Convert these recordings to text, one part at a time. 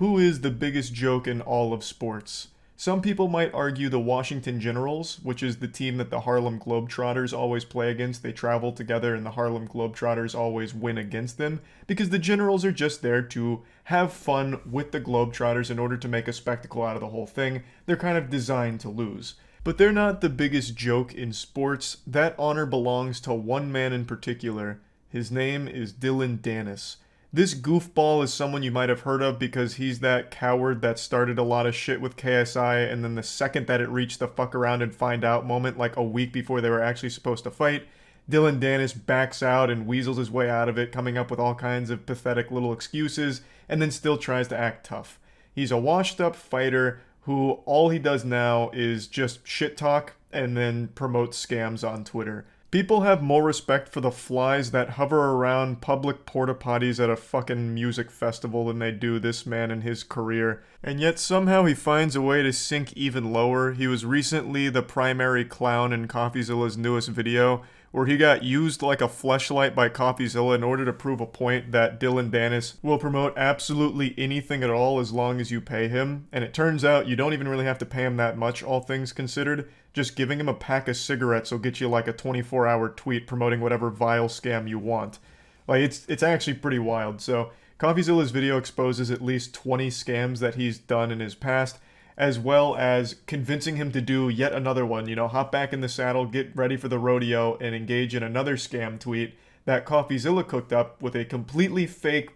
Who is the biggest joke in all of sports? Some people might argue the Washington Generals, which is the team that the Harlem Globetrotters always play against. They travel together and the Harlem Globetrotters always win against them because the Generals are just there to have fun with the Globetrotters in order to make a spectacle out of the whole thing. They're kind of designed to lose. But they're not the biggest joke in sports. That honor belongs to one man in particular. His name is Dylan Danis. This goofball is someone you might have heard of because he's that coward that started a lot of shit with KSI, and then the second that it reached the fuck around and find out moment, like a week before they were actually supposed to fight, Dylan Danis backs out and weasels his way out of it, coming up with all kinds of pathetic little excuses, and then still tries to act tough. He's a washed up fighter who all he does now is just shit talk and then promotes scams on Twitter. People have more respect for the flies that hover around public porta potties at a fucking music festival than they do this man and his career. And yet somehow he finds a way to sink even lower. He was recently the primary clown in CoffeeZilla's newest video, where he got used like a fleshlight by CoffeeZilla in order to prove a point that Dylan Danis will promote absolutely anything at all as long as you pay him. And it turns out you don't even really have to pay him that much, all things considered. Just giving him a pack of cigarettes will get you like a 24-hour tweet promoting whatever vile scam you want. Like, it's actually pretty wild. So, CoffeeZilla's video exposes at least 20 scams that he's done in his past, as well as convincing him to do yet another one. You know, hop back in the saddle, get ready for the rodeo, and engage in another scam tweet that CoffeeZilla cooked up with a completely fake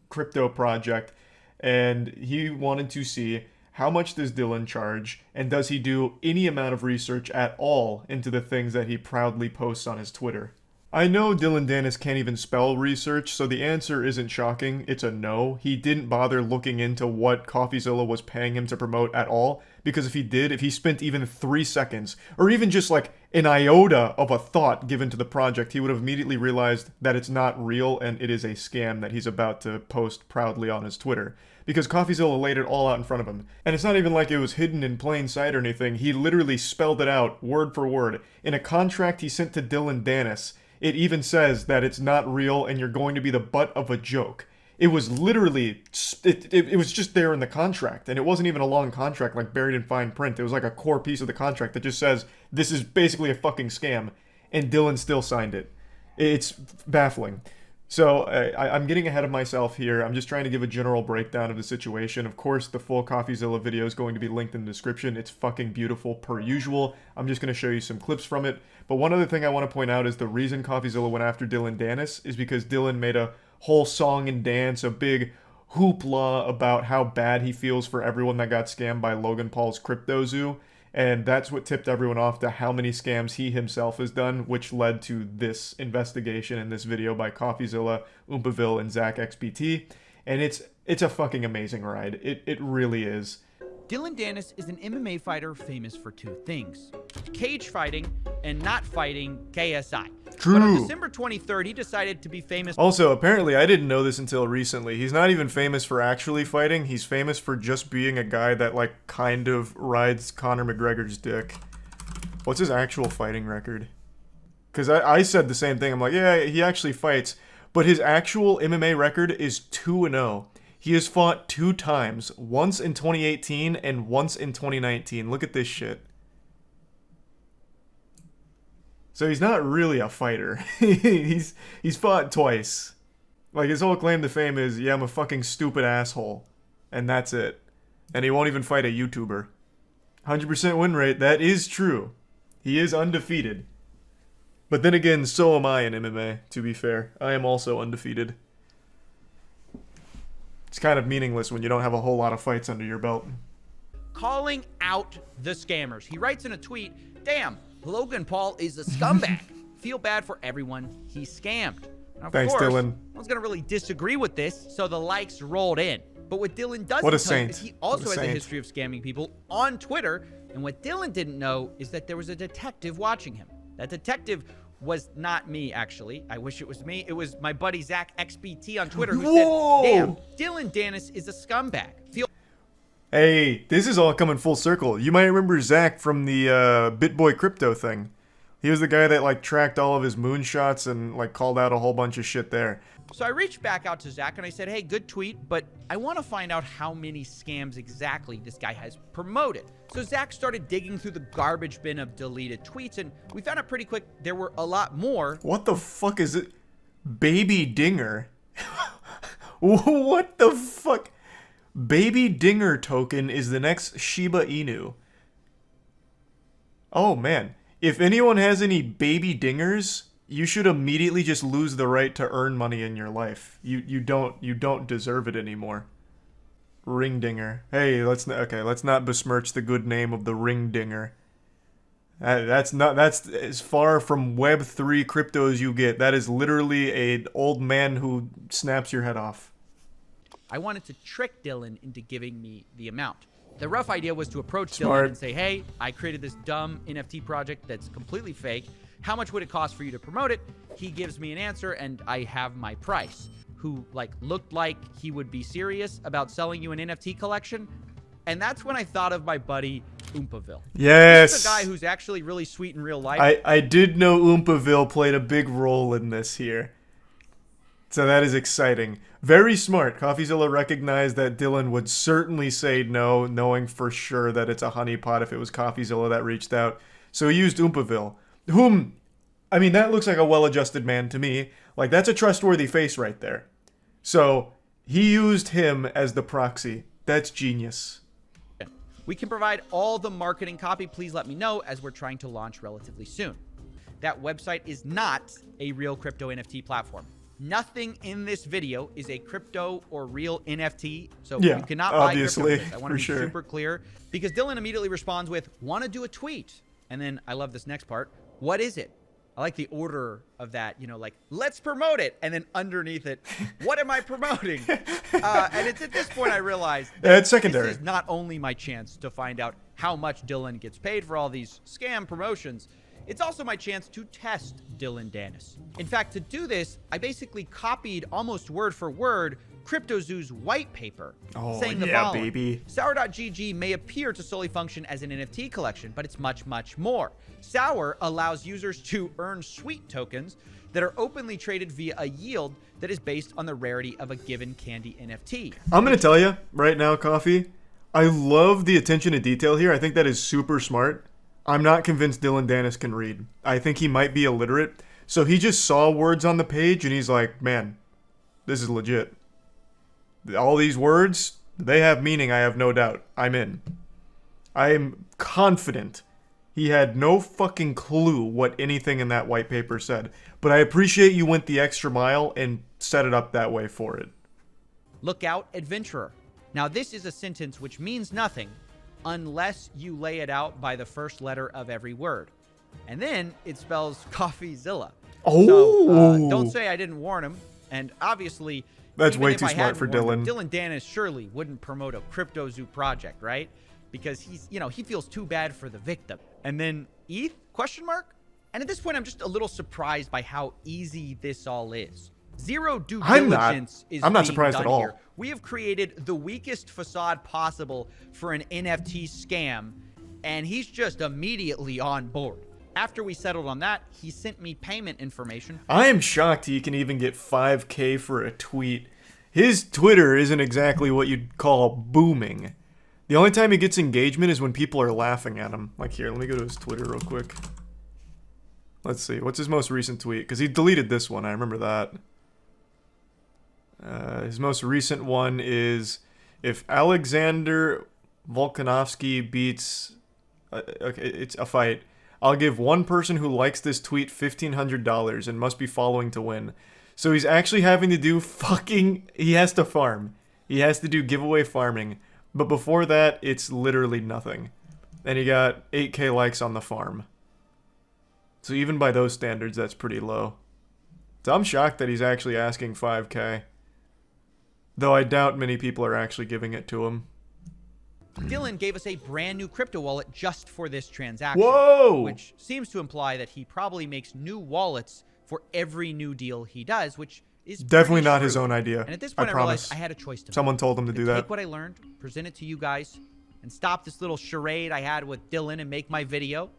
crypto project. And he wanted to see how much does Dylan charge, and does he do any amount of research at all into the things that he proudly posts on his Twitter. I know Dylan Danis can't even spell research, so the answer isn't shocking. It's a no. He didn't bother looking into what CoffeeZilla was paying him to promote at all, because if he did, if he spent even 3 seconds, or even just like an iota of a thought given to the project, he would have immediately realized that it's not real and it is a scam that he's about to post proudly on his Twitter. Because CoffeeZilla laid it all out in front of him. And it's not even like it was hidden in plain sight or anything. He literally spelled it out, word for word. In a contract he sent to Dylan Danis, it even says that it's not real and you're going to be the butt of a joke. It was literally, it was just there in the contract. And it wasn't even a long contract like buried in fine print. It was like a core piece of the contract that just says, this is basically a fucking scam. And Dylan still signed it. It's baffling. So I'm getting ahead of myself here. I'm just trying to give a general breakdown of the situation. Of course, the full CoffeeZilla video is going to be linked in the description. It's fucking beautiful per usual. I'm just going to show you some clips from it. But one other thing I want to point out is the reason CoffeeZilla went after Dylan Danis is because Dylan made a whole song and dance, a big hoopla about how bad he feels for everyone that got scammed by Logan Paul's Crypto Zoo. And that's what tipped everyone off to how many scams he himself has done, which led to this investigation in this video by CoffeeZilla, Oompaville, and Zach XBT. And it's a fucking amazing ride. It really is. Dylan Danis is an MMA fighter famous for two things: cage fighting and not fighting KSI. True. But on December 23rd, he decided to be famous. Also, apparently, I didn't know this until recently. He's not even famous for actually fighting. He's famous for just being a guy that, like, kind of rides Conor McGregor's dick. What's his actual fighting record? Because I said the same thing. I'm like, yeah, he actually fights. But his actual MMA record is 2-0. He has fought 2 times. Once in 2018 and once in 2019. Look at this shit. So he's not really a fighter. he's fought twice. Like, his whole claim to fame is, yeah, I'm a fucking stupid asshole. And that's it. And he won't even fight a YouTuber. 100% win rate, that is true. He is undefeated. But then again, so am I in MMA, to be fair. I am also undefeated. It's kind of meaningless when you don't have a whole lot of fights under your belt. Calling out the scammers. He writes in a tweet, "Damn, Logan Paul is a scumbag. Feel bad for everyone he scammed." Now, of Thanks, course, Dylan. No one's going to really disagree with this, so the likes rolled in. But what Dylan doesn't What a tell you saint. is he also What a has a saint. history of scamming people on Twitter. And what Dylan didn't know is that there was a detective watching him. That detective was not me, actually. I wish it was me. It was my buddy Zach XBT on Twitter who Whoa! said, "Damn, Dylan Danis is a scumbag. Feel Hey, this is all coming full circle. You might remember Zach from the BitBoy crypto thing. He was the guy that, like, tracked all of his moonshots and, like, called out a whole bunch of shit there. So I reached back out to Zach and I said, hey, good tweet, but I want to find out how many scams exactly this guy has promoted. So Zach started digging through the garbage bin of deleted tweets, and we found out pretty quick there were a lot more. What the fuck is it? Baby Dinger? What the fuck? Baby Dinger token is the next Shiba Inu. Oh man, if anyone has any baby dingers, you should immediately just lose the right to earn money in your life. You don't deserve it anymore. Ring dinger. Hey, let's not besmirch the good name of the ring dinger. That's as far from Web3 crypto as you get. That is literally an old man who snaps your head off. I wanted to trick Dylan into giving me the amount. The rough idea was to approach Smart. Dylan and say, hey, I created this dumb NFT project that's completely fake. How much would it cost for you to promote it? He gives me an answer and I have my price. Who looked like he would be serious about selling you an NFT collection. And that's when I thought of my buddy Oompaville. Yes. He's a guy who's actually really sweet in real life. I did know Oompaville played a big role in this here. So that is exciting. Very smart. CoffeeZilla recognized that Dylan would certainly say no, knowing for sure that it's a honeypot if it was CoffeeZilla that reached out. So he used Oompaville, whom, I mean, that looks like a well-adjusted man to me. Like, that's a trustworthy face right there. So he used him as the proxy. That's genius. We can provide all the marketing copy. Please let me know, as we're trying to launch relatively soon. That website is not a real crypto NFT platform. Nothing in this video is a crypto or real NFT, so Yeah, you cannot buy obviously, crypto. I want to be super clear, because Dylan immediately responds with, want to do a tweet? And then I love this next part. What is it? I like the order of that, let's promote it. And then underneath it, what am I promoting? And it's at this point I realized that it's secondary. this is not only my chance to find out how much Dylan gets paid for all these scam promotions, it's also my chance to test Dylan Danis. In fact, to do this, I basically copied almost word for word CryptoZoo's white paper, saying the following. Baby. Sour.gg may appear to solely function as an NFT collection, but it's much, much more. Sour allows users to earn sweet tokens that are openly traded via a yield that is based on the rarity of a given candy NFT. I'm going to tell you right now, Coffee, I love the attention to detail here. I think that is super smart. I'm not convinced Dylan Danis can read. I think he might be illiterate. So he just saw words on the page and he's like, man, this is legit. All these words, they have meaning, I have no doubt. I'm in. I am confident he had no fucking clue what anything in that white paper said. But I appreciate you went the extra mile and set it up that way for it. Look out, adventurer. Now this is a sentence which means nothing unless you lay it out by the first letter of every word. And then it spells CoffeeZilla. Oh! So don't say I didn't warn him. And obviously, that's even way if too I smart hadn't for warned Dylan. him, Dylan Danis surely wouldn't promote a CryptoZoo project, right? Because he's, he feels too bad for the victim. And then ETH? Question mark? And at this point, I'm just a little surprised by how easy this all is. Zero due diligence is I'm not being surprised done at all. here. We have created the weakest facade possible for an NFT scam, and he's just immediately on board. After we settled on that, he sent me payment information. I am shocked he can even get 5K for a tweet. His Twitter isn't exactly what you'd call booming. The only time he gets engagement is when people are laughing at him. Like here, let me go to his Twitter real quick. Let's see, what's his most recent tweet? Because he deleted this one, I remember that. His most recent one is, if Alexander Volkanovsky beats... okay, it's a fight. I'll give one person who likes this tweet $1,500 and must be following to win. So he's actually having to do he has to farm. He has to do giveaway farming. But before that, it's literally nothing. And he got 8K likes on the farm. So even by those standards, that's pretty low. So I'm shocked that he's actually asking 5K. Though I doubt many people are actually giving it to him. Dylan gave us a brand new crypto wallet just for this transaction. Whoa! Which seems to imply that he probably makes new wallets for every new deal he does, which is definitely not true. his own idea. And at this point, I realized I had a choice to make. Someone told him to do that. Take what I learned, present it to you guys, and stop this little charade I had with Dylan and make my video.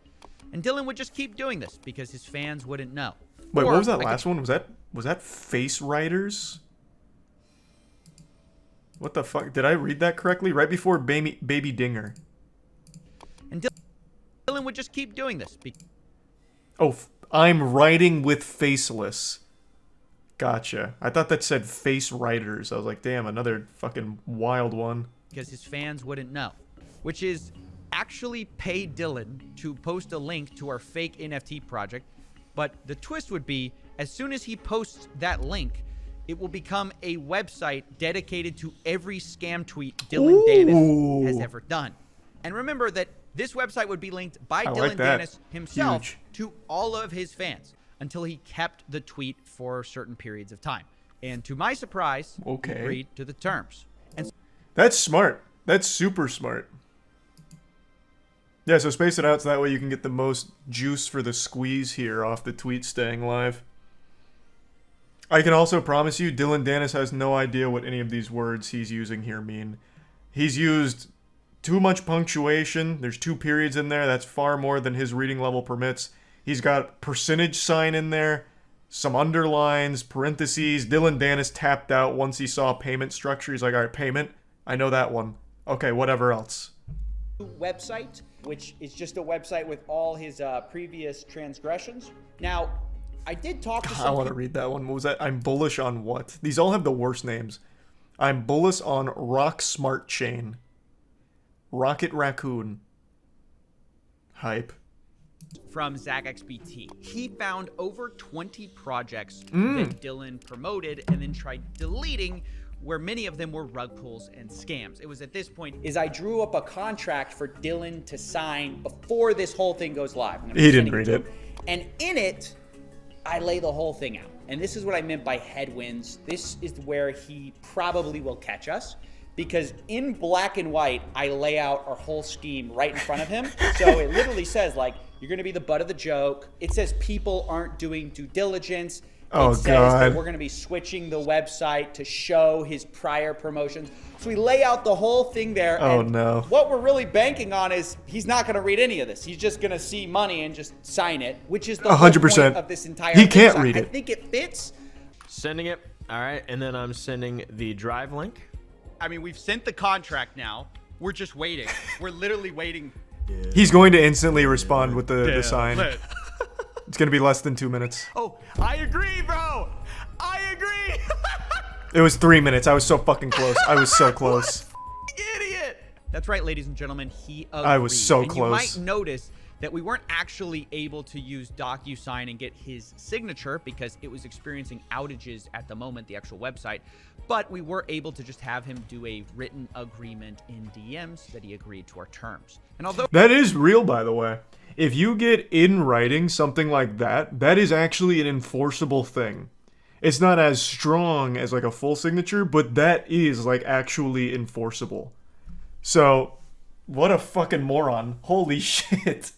And Dylan would just keep doing this because his fans wouldn't know. Wait, what Or was that I last one? Was that Face Riders? What the fuck? Did I read that correctly? Right before Baby Dinger. And Dylan would just keep doing this. Oh, I'm writing with Faceless. Gotcha. I thought that said Face Riders. I was like, damn, another fucking wild one. Because his fans wouldn't know. Which is actually pay Dylan to post a link to our fake NFT project. But the twist would be, as soon as he posts that link, it will become a website dedicated to every scam tweet Dylan Danis has ever done. And remember that this website would be linked by Dylan Danis himself to all of his fans until he kept the tweet for certain periods of time. And to my surprise, he agreed to the terms. And that's smart. That's super smart. Yeah, so space it out so that way you can get the most juice for the squeeze here off the tweet staying live. I can also promise you, Dylan Danis has no idea what any of these words he's using here mean. He's used too much punctuation. There's 2 periods in there. That's far more than his reading level permits. He's got percentage sign in there, some underlines, parentheses. Dylan Danis tapped out once he saw payment structure. He's like, all right, payment. I know that one. Okay, whatever else. Website, which is just a website with all his previous transgressions. Now, I did talk to some I want to read that one. What was that? I'm bullish on what? These all have the worst names. I'm bullish on Rock Smart Chain. Rocket Raccoon. Hype. from ZachXBT. He found over 20 projects that Dylan promoted and then tried deleting, where many of them were rug pulls and scams. It was at this point is I drew up a contract for Dylan to sign before this whole thing goes live. He didn't read it. And in it, I lay the whole thing out. And this is what I meant by headwinds. This is where he probably will catch us, because in black and white, I lay out our whole scheme right in front of him. So it literally says, like, you're going to be the butt of the joke. It says people aren't doing due diligence. It says that we're going to be switching the website to show his prior promotions. So we lay out the whole thing there. And what we're really banking on is he's not going to read any of this. He's just going to see money and just sign it, which is the 100% whole point of this entire thing. He can't read it. I think it fits. Sending it. All right. And then I'm sending the drive link. I mean, we've sent the contract now. We're just waiting. We're literally waiting. He's going to instantly respond with the sign. It's going to be less than 2 minutes. Oh, I agree, bro. I agree. It was 3 minutes. I was so fucking close. I was so close. Idiot. That's right, ladies and gentlemen. He agreed. I was so and close. You might notice that we weren't actually able to use DocuSign and get his signature because it was experiencing outages at the moment, the actual website. But we were able to just have him do a written agreement in DMs that he agreed to our terms. And although that is real, by the way. If you get in writing something like that, that is actually an enforceable thing. It's not as strong as like a full signature, but that is like actually enforceable. So, what a fucking moron. Holy shit.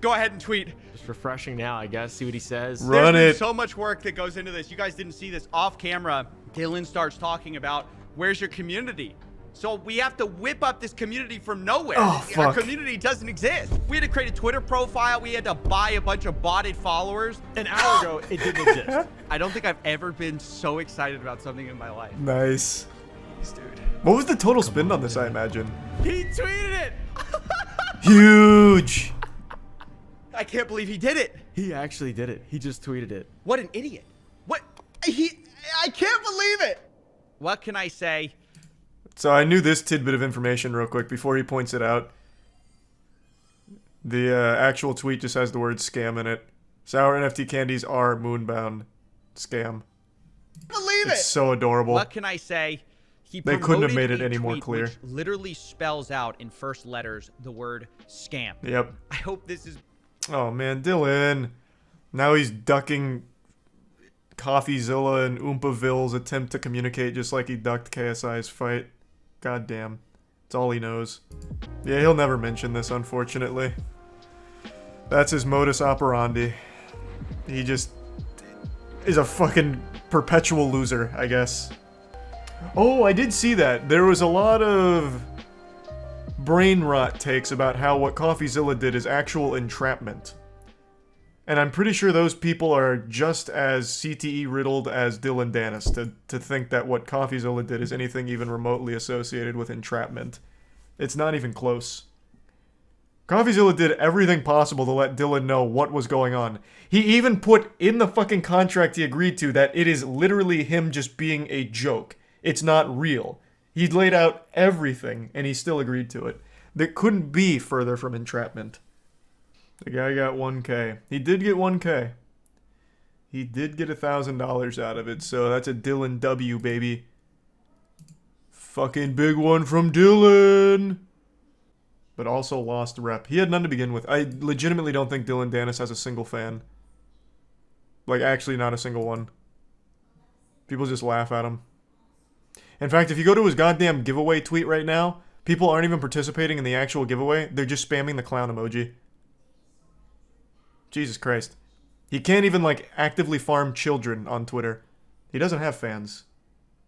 go ahead and tweet. Just refreshing now, I guess. See what he says. Run There's it. so much work that goes into this. You guys didn't see this off camera. Dylan starts talking about, where's your community? So we have to whip up this community from nowhere. Oh, fuck. Our community doesn't exist. We had to create a Twitter profile. We had to buy a bunch of botted followers. An hour ago, it didn't exist. I don't think I've ever been so excited about something in my life. Nice. Dude. What was the total spend on this, I imagine? He tweeted it. Huge. I can't believe he did it. He actually did it. He just tweeted it. What an idiot. What? I can't believe it. What can I say? So I knew this tidbit of information real quick before he points it out. The actual tweet just has the word scam in it. Sour NFT candies are moonbound. Scam. Believe it. It's so adorable. What can I say? They couldn't have made it any more clear. Which literally spells out in first letters the word scam. Yep. I hope this is... Oh man, Dylan. Now he's ducking CoffeeZilla and Oompaville's attempt to communicate just like he ducked KSI's fight. God damn. It's all he knows. Yeah, he'll never mention this, unfortunately. That's his modus operandi. He just is a fucking perpetual loser, I guess. Oh, I did see that. There was a lot of brain rot takes about how what CoffeeZilla did is actual entrapment. And I'm pretty sure those people are just as CTE riddled as Dylan Danis to think that what CoffeeZilla did is anything even remotely associated with entrapment. It's not even close. CoffeeZilla did everything possible to let Dylan know what was going on. He even put in the fucking contract he agreed to that it is literally him just being a joke. It's not real. He laid out everything, and he still agreed to it. That couldn't be further from entrapment. The guy got 1K. He did get 1K. He did get $1,000 out of it, so that's a Dylan W, baby. Fucking big one from Dylan! But also lost rep. He had none to begin with. I legitimately don't think Dylan Danis has a single fan. Like, actually not a single one. People just laugh at him. In fact, if you go to his goddamn giveaway tweet right now, people aren't even participating in the actual giveaway. They're just spamming the clown emoji. Jesus Christ. He can't even, like, actively farm children on Twitter. He doesn't have fans.